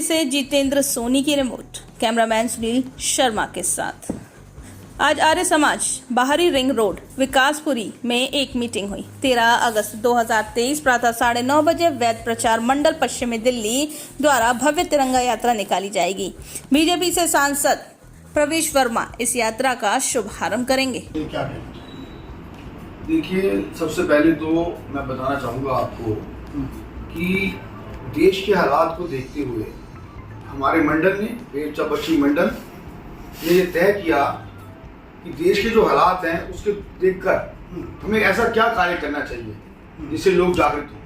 से जितेंद्र सोनी की report, cameraman Sunil Sharma के साथ। आज आर्य समाज बाहरी रिंग रोड विकासपुरी में एक मीटिंग हुई। 13 अगस्त 2023 प्रातः 9:30 बजे वैध प्रचार मंडल पश्चिमी दिल्ली द्वारा भव्य तिरंगा यात्रा निकाली जाएगी। बीजेपी से सांसद प्रवेश वर्मा इस यात्रा का शुभारंभ करेंगे। देखिए, सबसे पहले तो मैं बताना चाहूँगा आपको कि देश के हालात को देखते हुए हमारे मंडल ने, बेरचा पश्चिमी मंडल ने ये तय किया कि देश के जो हालात हैं उसके देखकर हमें ऐसा क्या कार्य करना चाहिए जिससे लोग जागृत हों।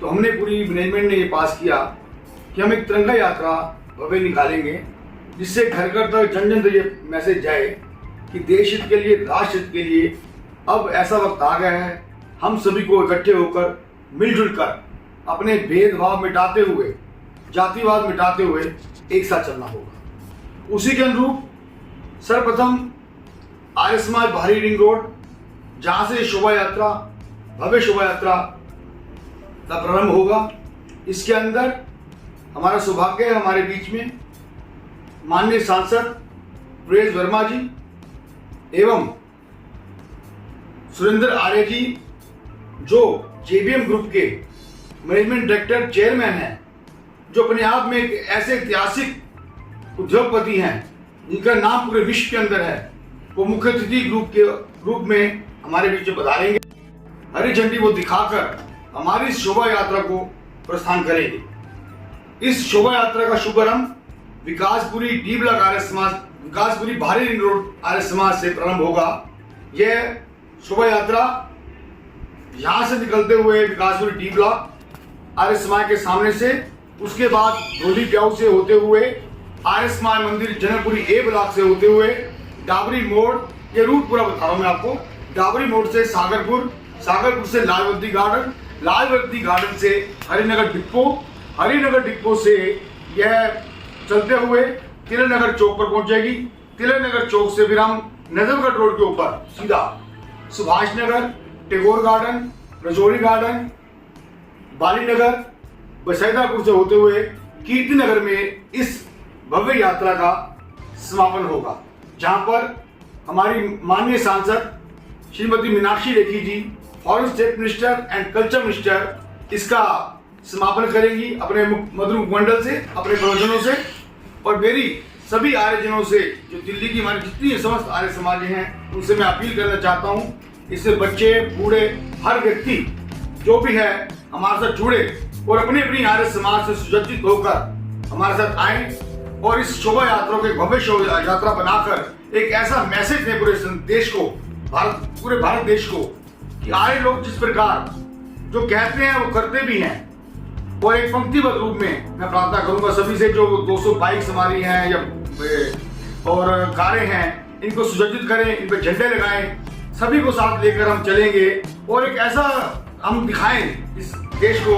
तो हमने पूरी मैनेजमेंट ने ये पास किया कि हम एक तिरंगा यात्रा भव्य निकालेंगे, जिससे घर घर तक जन जन तक ये मैसेज जाए कि देश हित के लिए, राष्ट्र हित के लिए अब ऐसा वक्त आ गया है। हम सभी को इकट्ठे होकर, मिलजुल कर, अपने भेदभाव मिटाते हुए, जातिवाद मिटाते हुए एक साथ चलना होगा। उसी के अनुरूप सर्वप्रथम आर्य समाज बाहरी रिंग रोड, जहां से शोभा यात्रा, भव्य शोभा यात्रा का प्रारंभ होगा, इसके अंदर हमारा सौभाग्य है, हमारे बीच में माननीय सांसद प्रवेश वर्मा जी एवं सुरेंद्र आर्य जी, जो जेबीएम ग्रुप के मैनेजमेंट डायरेक्टर चेयरमैन हैं, जो अपने आप में एक ऐसे ऐतिहासिक उद्योगपति हैं जिनका नाम पूरे विश्व के अंदर है, वो मुख्य अतिथि ग्रुप में हमारे बीच में पधारेंगे। हरी झंडी वो दिखाकर हमारी इस शोभा यात्रा को प्रस्थान करेंगे। इस शोभा यात्रा का शुभारंभ विकासपुरी डी ब्लॉक आर्य समाज, विकासपुरी बाहरी रिंग रोड आर्य समाज से प्रारंभ होगा। यह शोभा यात्रा यहां से निकलते हुए विकासपुरी डी ब्लॉक आर्य समाज के सामने से, उसके बाद धोली प्याऊ से होते हुए आर्य समाज मंदिर जनकपुरी ए ब्लॉक से होते हुए डाबरी मोड़, ये रूट पूरा बता रहा हूं मैं आपको। डाबरी मोड़ से सागरपुर, सागरपुर से लालवती गार्डन, लालवती गार्डन से हरिनगर डिपो, हरिनगर डिपो से यह चलते हुए तिलकनगर चौक पर पहुंचेगी। तिलकनगर चौक से फिर हम नजफगढ़ रोड के ऊपर सीधा सुभाष नगर, टैगोर गार्डन, रजौरी गार्डन, बाली नगर, बसैदापुर से होते हुए कीर्ति नगर में इस भव्य यात्रा का समापन होगा, जहां पर हमारी माननीय सांसद Shrimati Meenakshi Lekhi ji, foreign state minister and culture minister, इसका समापन करेंगी अपने मधुर मंडल से, अपने प्रवचनों से। और मेरी सभी आर्यजनों से, जो दिल्ली की हमारी जितनी समस्त आर्य समाज हैं, उनसे मैं अपील करना चाहता हूं, इससे बच्चे, बूढ़े, हर व्यक्ति जो भी है हमारे साथ जुड़े और अपनी अपनी आर्य समाज से सुसज्जित होकर हमारे साथ आए और इस शोभा यात्रा को, भव्य शोभा यात्रा बनाकर एक ऐसा मैसेज दें पूरे देश को, पूरे भारत देश को, कि आर्य लोग जिस प्रकार जो कहते हैं वो करते भी हैं। और एक पंक्तिबद्ध रूप में मैं प्रार्थना करूंगा सभी से, जो 200 बाइक्स हमारी हैं या और कारें हैं, इनको सुसज्जित करें, इन पर झंडे लगाएं, सभी को साथ लेकर हम चलेंगे और एक ऐसा हम दिखाएं इस देश को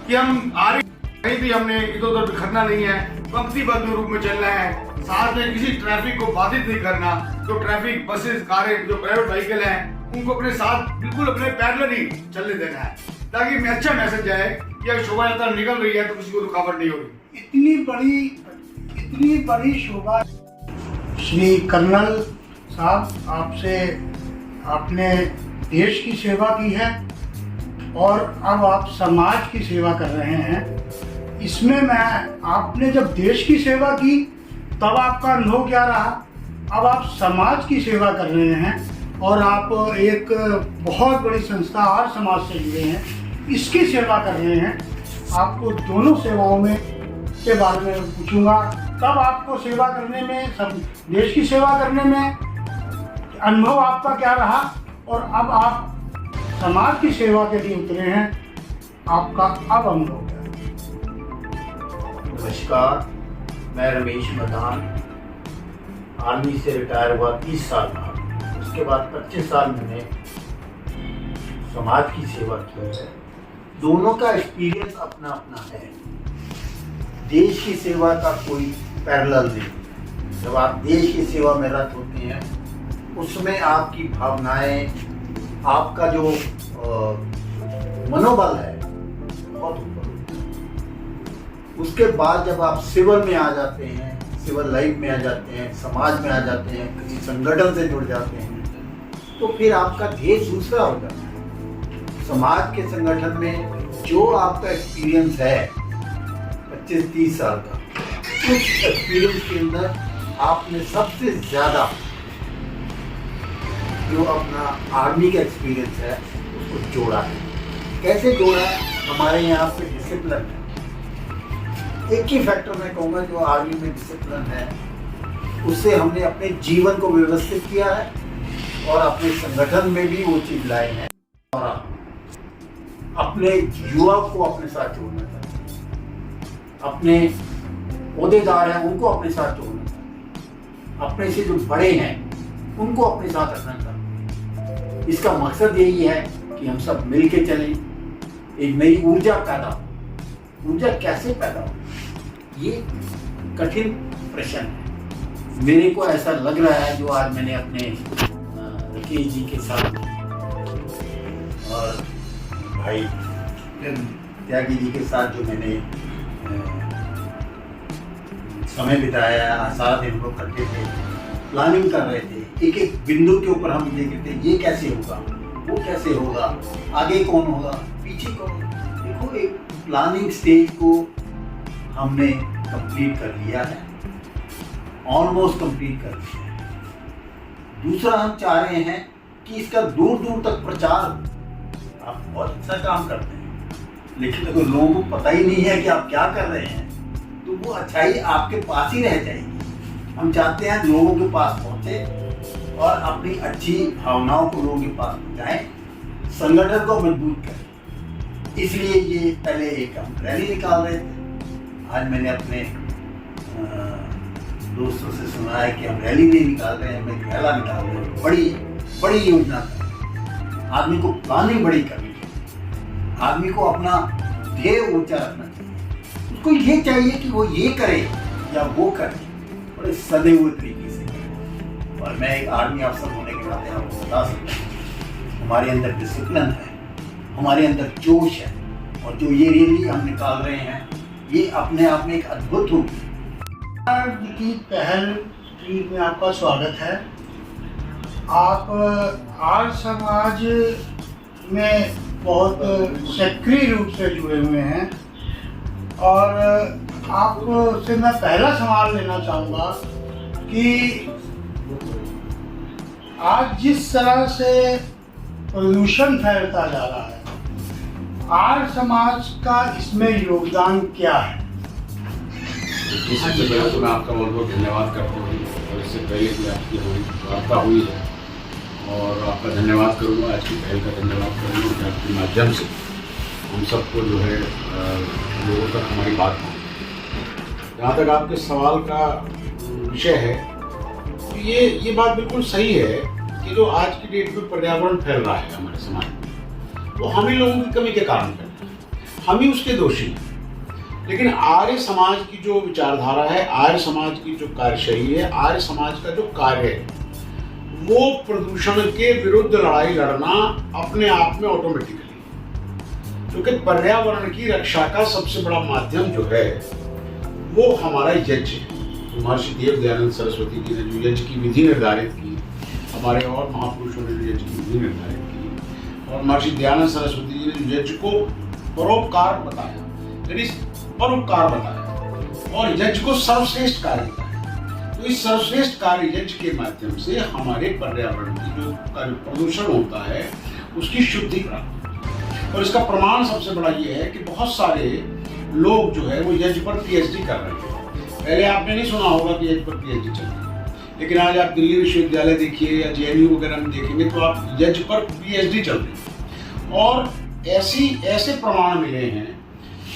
कि हम आर्य, कहीं भी हमने इधर उधर बिखरना नहीं है, पंक्तिबद्ध रूप में चलना है, साथ में किसी ट्रैफिक को बाधित नहीं करना। जो ट्रैफिक बसेस, कारें, जो प्राइवेट व्हीकल हैं, उनको अपने साथ बिल्कुल अपने पैरेलल ही चलने देना है, ताकि अच्छा मैसेज जाए कि अगर शोभा यात्रा निकल रही है तो किसी को रुकावट नहीं होगी। इतनी बड़ी शोभा। श्री कर्नल साहब, आपसे आपने देश की सेवा की है और अब आप समाज की सेवा कर रहे हैं। इसमें आपने जब देश की सेवा की तब आपका अनुभव क्या रहा, अब आप समाज की सेवा कर रहे हैं और आप एक बहुत बड़ी संस्था और समाज से जुड़े हैं, इसकी सेवा कर रहे हैं। आपको दोनों सेवाओं में के बारे में पूछूंगा, तब आपको सेवा करने में, सब देश की सेवा करने में अनुभव आपका क्या रहा और अब आप समाज की सेवा के लिए उतरे हैं, आपका अब अनुभव क्या है? नमस्कार, मैं रमेश मदान, आर्मी से रिटायर हुआ 30 साल बाद। उसके बाद 25 साल मैंने समाज की सेवा की है। दोनों का एक्सपीरियंस अपना अपना है। देश की सेवा का कोई पैरेलल नहीं। जब आप देश की सेवा में रत होते हैं, उसमें आपकी भावनाएं, आपका जो मनोबल है बहुत ऊपर होता है। उसके बाद जब आप सिविल में आ जाते हैं, सिविल लाइफ में आ जाते हैं, समाज में आ जाते हैं, किसी संगठन से जुड़ जाते हैं, तो फिर आपका ध्येय दूसरा हो जाता है। समाज के संगठन में जो आपका एक्सपीरियंस है 25-30 साल का, उस एक्सपीरियंस के अंदर आपने सबसे ज्यादा जो अपना आर्मी का एक्सपीरियंस है उसको जोड़ा है। कैसे जोड़ा है? हमारे यहाँ पे डिसिप्लिन है। एक ही फैक्टर मैं कहूँगा जो आर्मी में डिसिप्लिन है, उससे हमने अपने जीवन को व्यवस्थित किया है और अपने संगठन में भी वो चीज लाए हैं और अपने युवा को अपने साथ जोड़ना चाहते हैं, अपने ओहदेदार हैं उनको अपने साथ जोड़ना चाहते हैं, अपने से जो बड़े हैं उनको अपने साथ रखना चाहते हैं। इसका मकसद यही है कि हम सब मिलके चलें, एक नई ऊर्जा पैदा हो। ऊर्जा कैसे पैदा हो, ये कठिन प्रश्न है। मेरे को ऐसा लग रहा है जो आज मैंने अपने राकेश जी के साथ और भाई त्यागी जी के साथ जो मैंने समय बिताया, सारा दिन हम लोग इकट्ठे थे, प्लानिंग कर रहे थे, एक एक बिंदु के ऊपर हम देख रहे थे, ये कैसे होगा, वो कैसे होगा, आगे कौन होगा, पीछे कौन होगा। देखो, एक प्लानिंग स्टेज को हमने कंप्लीट कर लिया है, ऑलमोस्ट कंप्लीट कर लिया है। दूसरा हम चाह रहे हैं कि इसका दूर दूर तक प्रचार हो। आप बहुत अच्छा काम करते हैं, लेकिन अगर लोगों को पता ही नहीं है कि आप क्या कर रहे हैं, तो वो अच्छाई आपके पास ही रह जाएगी। हम चाहते हैं लोगों के पास पहुंचे और अपनी अच्छी भावनाओं को लोगों के पास पहुंचाएं, संगठन को मजबूत करें। इसलिए ये पहले एक हम रैली निकाल रहे थे। आज मैंने अपने दोस्तों से सुना है कि हम रैली नहीं निकाल रहे हैं, हम एक मेला निकाल रहे हैं। बड़ी योजना है। आदमी को प्लानिंग बड़ी करनी चाहिए, आदमी को अपना ध्येय ऊंचा रखना चाहिए। उसको ये चाहिए कि वो ये करे या वो करे, बड़े सदे हुए तरीके से करे। और मैं एक आर्मी अफसर होने के नाते आपको बता सकता हूँ, हमारे अंदर डिसिप्लिन है, हमारे अंदर जोश है, और जो ये रैली हम निकाल रहे हैं ये अपने आप में एक अद्भुत होगी। की पहल ट्रीट में आपका स्वागत है। आप आर्य समाज में बहुत सक्रिय रूप से जुड़े हुए हैं और आपसे मैं पहला सवाल लेना चाहूँगा कि आज जिस तरह से प्रदूषण फैलता जा रहा है, आर्य समाज का इसमें योगदान क्या है? इससे पहले तो मैं आपका बहुत बहुत धन्यवाद करता हूँ, और इससे पहले भी आपकी वार्ता हुई है और आपका धन्यवाद करूँगा, आज की पहल का धन्यवाद करूँगा कि आपके माध्यम से हम सबको जो है लोगों तक हमारी बात पहुँचे। जहाँ तक आपके सवाल का विषय है, तो ये बात बिल्कुल सही है कि जो आज की डेट में पर्यावरण फैल रहा है हमारे समाज में, वो हम ही लोगों की कमी के कारण फैल रहा है, हम ही उसके दोषी हैं। लेकिन आर्य समाज की जो विचारधारा है, आर्य समाज की जो कार्यशैली है, आर्य समाज का जो कार्य है, वो प्रदूषण के विरुद्ध लड़ाई लड़ना अपने आप में ऑटोमेटिकली, क्योंकि पर्यावरण की रक्षा का सबसे बड़ा माध्यम जो है वो हमारा यज्ञ है। महर्षि देव दयानंद सरस्वती जी ने जो यज्ञ की विधि निर्धारित की, हमारे और महापुरुषों ने जो यज्ञ की विधि निर्धारित की, और महर्षि दयानंद सरस्वती जी ने जो यज्ञ को परोपकार बताया, यानी परोपकार बताया, और यज्ञ को सर्वश्रेष्ठ कार्य बताया। तो इस सर्वश्रेष्ठ कार्य यज्ञ के माध्यम से हमारे पर्यावरण की जो प्रदूषण होता है उसकी शुद्धि प्राप्त होती है। और इसका प्रमाण सबसे बड़ा ये है कि बहुत सारे लोग जो है वो यज्ञ पर पीएचडी कर रहे हैं। पहले आपने नहीं सुना होगा कि यज्ञ पर पीएचडी चल रही है, लेकिन आज आप दिल्ली विश्वविद्यालय देखिए या जेएनयू वगैरह में देखेंगे तो आप यज्ञ पर पीएचडी चल रही है। और ऐसे प्रमाण मिले हैं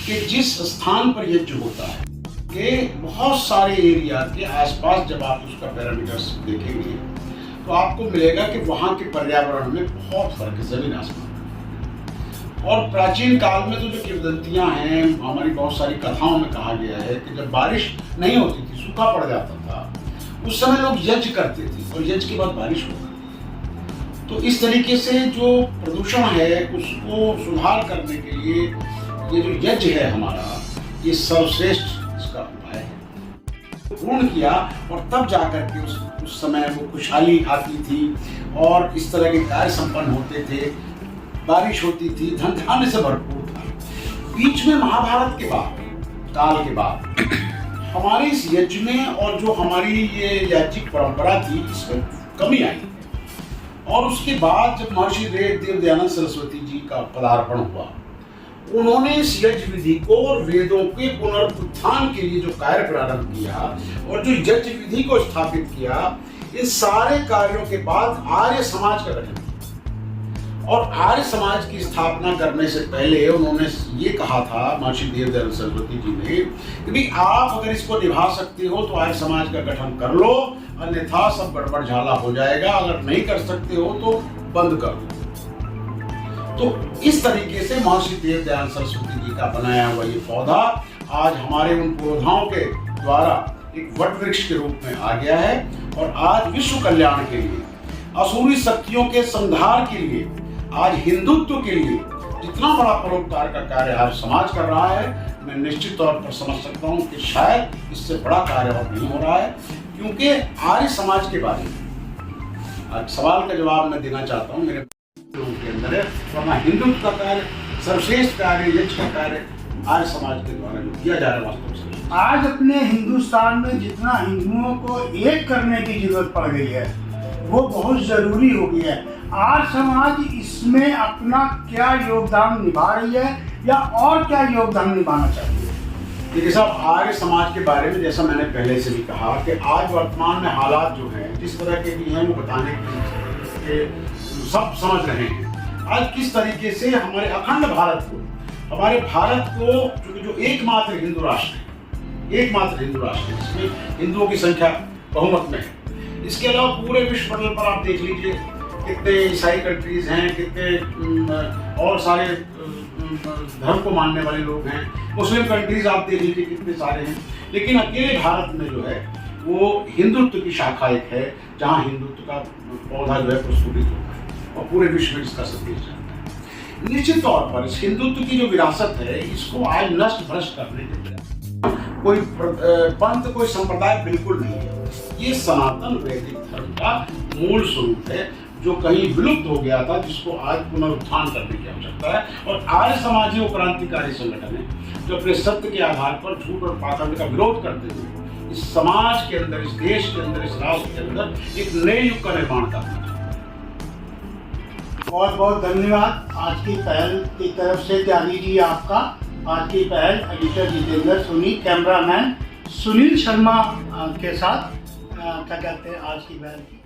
कि जिस स्थान पर यज्ञ होता है कि बहुत सारे एरिया के आसपास जब आप उसका पैरामीटर्स देखेंगे तो आपको मिलेगा कि वहाँ के पर्यावरण में बहुत फर्क है, जमीन आसमान। और प्राचीन काल में तो जो किंवदंतियाँ हैं, हमारी बहुत सारी कथाओं में कहा गया है कि जब बारिश नहीं होती थी, सूखा पड़ जाता था, उस समय लोग यज्ञ करते थे और यज्ञ के बाद बारिश होती थी। तो इस तरीके से जो प्रदूषण है उसको सुधार करने के लिए ये जो यज्ञ है हमारा, ये सर्वश्रेष्ठ इसका उपाय है। पूर्ण किया और तब जाकर के उस समय वो खुशहाली आती थी और इस तरह के कार्य संपन्न होते थे, बारिश होती थी, धन धान्य से भरपूर था। बीच में महाभारत के बाद, काल के बाद हमारे इस यज्ञ में और जो हमारी ये याज्ञिक परंपरा थी इसमें कमी आई और उसके बाद जब महर्षि देव दयानंद सरस्वती जी का पदार्पण हुआ, उन्होंने इस यज्ञ विधि को और वेदों के पुनरुत्थान के लिए जो कार्य प्रारंभ किया और जो यज्ञ विधि को स्थापित किया, इन सारे कार्यों के बाद आर्य समाज का गठन किया। और आर्य समाज की स्थापना करने से पहले उन्होंने ये कहा था, महर्षि देव दयानंद सरस्वती जी ने, कि भाई आप अगर इसको निभा सकते हो तो आर्य समाज का गठन कर लो, अन्यथा सब गड़बड़ झाला हो जाएगा, अगर नहीं कर सकते हो तो बंद कर दो। तो इस तरीके से महर्षि देव दयानंद सरस्वती जी का बनाया हुआ ये पौधा आज हमारे उन पुरोधाओं के द्वारा एक वट वृक्ष के रूप में आ गया है और आज विश्व कल्याण के लिए, असुरी शक्तियों के संहार के लिए, आज हिंदुत्व के लिए जितना बड़ा परोपकार का कार्य आज समाज कर रहा है, मैं निश्चित तौर पर समझ सकता हूँ कि शायद इससे बड़ा कार्य और नहीं हो रहा है। क्योंकि आर्य समाज के बारे में आज सवाल का जवाब मैं देना चाहता हूँ मेरे लोगों के अंदर है, वरना हिंदुत्व का कार्य, सर्वश्रेष्ठ कार्य, यज्ञ का कार्य आर्य समाज के द्वारा जो किया जा रहा है वास्तव से। आज अपने हिंदुस्तान में जितना हिंदुओं को एक करने की जरूरत पड़ गई है वो बहुत जरूरी हो गई है। आर्य समाज इसमें अपना क्या योगदान निभा रही है या और क्या योगदान निभाना चाहिए? देखिए साहब, आर्य समाज के बारे में जैसा मैंने पहले से भी कहा कि आज वर्तमान में हालात जो हैं जिस तरह के भी हैं वो बताने के सब समझ रहे हैं। आज किस तरीके से हमारे अखंड भारत को, हमारे भारत को जो एकमात्र हिंदू राष्ट्र है, एकमात्र हिंदू राष्ट्र है, इसमें हिंदुओं की संख्या बहुमत में है। इसके अलावा पूरे विश्व पटल पर आप देख लीजिए कितने ईसाई कंट्रीज हैं, कितने और सारे धर्म को मानने वाले लोग हैं, मुस्लिम कंट्रीज आप देख लीजिए कितने सारे हैं, लेकिन अकेले भारत में जो है वो हिंदुत्व की शाखा एक है जहाँ हिंदुत्व का पौधा जो है प्रस्फुटित होता है और पूरे विश्व में इसका संदेश जाता है। निश्चित तौर पर इस हिंदुत्व की जो विरासत है इसको आज नष्ट भ्रष्ट करने के लिए कोई पंथ, कोई संप्रदाय बिल्कुल नहीं है। ये सनातन वैदिक धर्म का मूल स्वरूप है जो कहीं विलुप्त हो गया था, जिसको आज पुनरुत्थान करने की आवश्यकता है। और आर्य समाज ही वो क्रांतिकारी संगठन है जो अपने सत्य के आधार पर झूठ और पाखंड का विरोध करते हुए इस समाज के अंदर, इस देश के अंदर, इस राष्ट्र के अंदर एक नए युग का निर्माण करना है। बहुत बहुत धन्यवाद आज की पहल की तरफ से त्यागी जी आपका। आज की पहल एडिटर जितेंद्र सोनी, कैमरामैन सुनील शर्मा के साथ क्या कहते हैं आज की पहल की